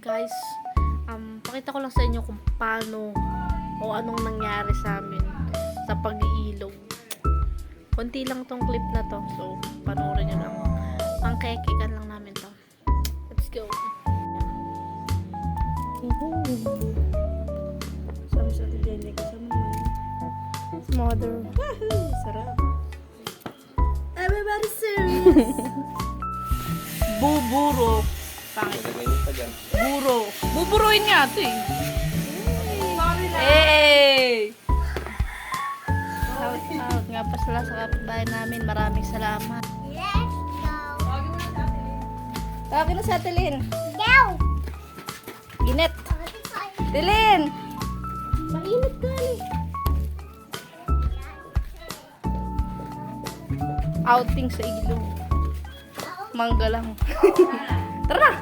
guys, pakita ko lang sa inyo kung paano o anong nangyari sa amin sa pag-iilog. Konti lang tong clip na to, so panoorin nyo lang. Ang kekikan lang namin to. Let's go. Sama sa tiyan kasama mo. Mother. Sarap. Everybody serious. Buburo. Pangit. Buro. Buburuin nga ito eh. Hey! Shout out nga pa sila sa kapitbahay namin. Maraming salamat. Let's go. Tawagin na sa Atilin. Go. Init. Tilin! Mainit ka ni. Outing sa ilog. Mangga lang. Tara na!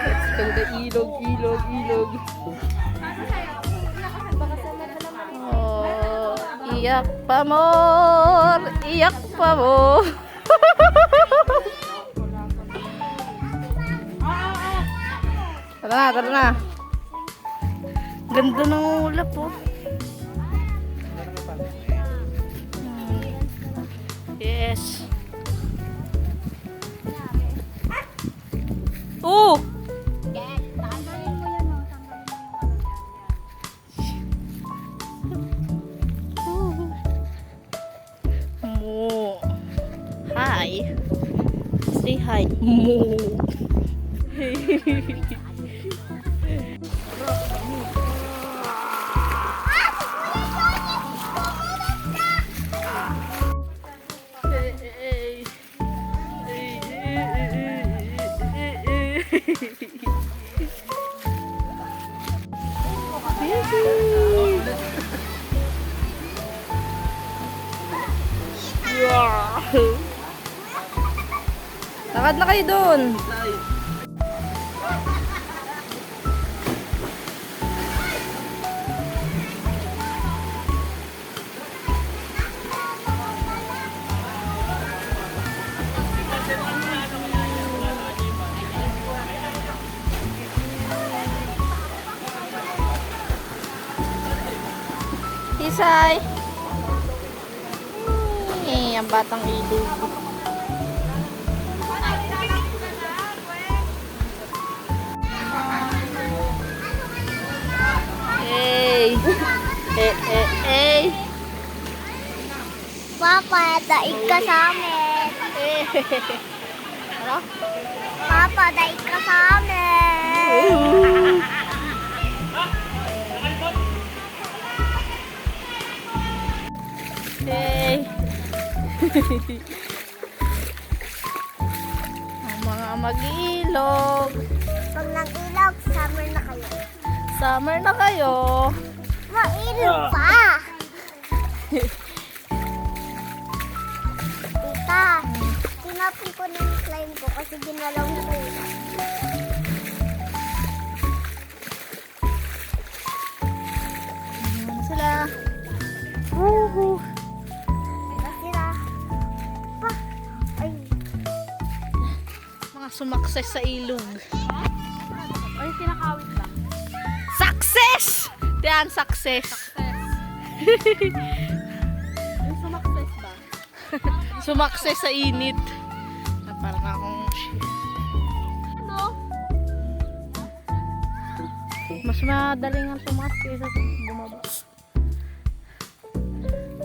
Let's go the ilog. Oh, iyak pa more! Iyak pa mo! Tara na! Ganda ng ulap po. Yes. Oh! Tanggalin mo yan, oh. Mo. Hi. Say hi. Mo. Lakad na kayo doon. Isay. Ang batang ilog. Hey. Hey. Papa, daig ka sa amin. Ano? Papa, daig ka sa amin. Hey. Ang mga mag-ilog. Pag nag-ilog, summer na kayo. Summer na kayo. Mailog pa. Tita, tinapin ko ng slime ko kasi ginalaw ko. Ano sila? Woohoo! Sila. Pa. Ay. Mga sumakses sa ilog. Ay, kinakawit lang. Success! Yan, success. Yung sumakses ba? Sumakses sa init. At parang akong... Ano? Mas madaling ang tumaas kaysa bumaba.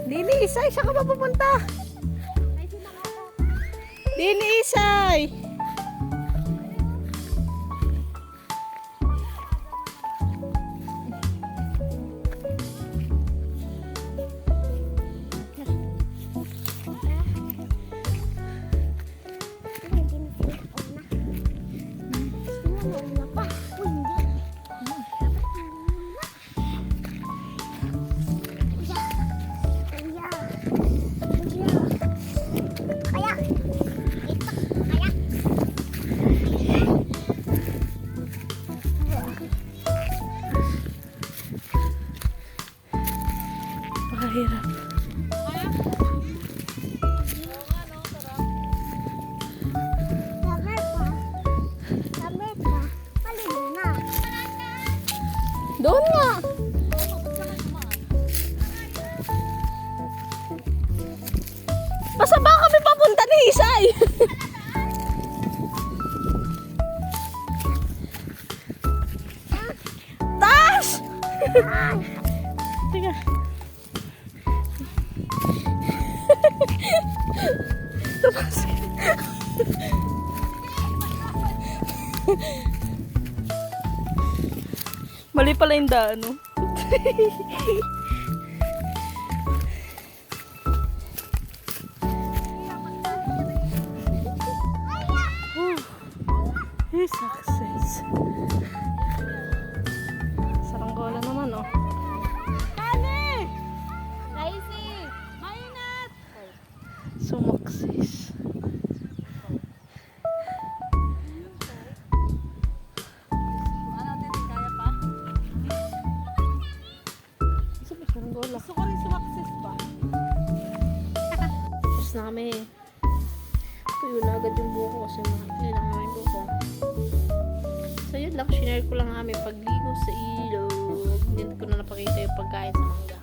Dini, Isay, saan ka ba pupunta? Dini, Isay! Teka. Tapos. Mali pala yung daan, no? Success. Saranggola naman, oh. Daisy! Mainat! Sumaksis. Ano natin, kaya pa? Sabi, saranggola. Gusto ko rin sumakses ba? Tapos na kami. Tuyo na agad yung buko kasi mahali lang naman yung buko. So yun lang, shinare ko lang kami pagligo sa ilog. Hindi ko na napakita yung pagkain sa mangga.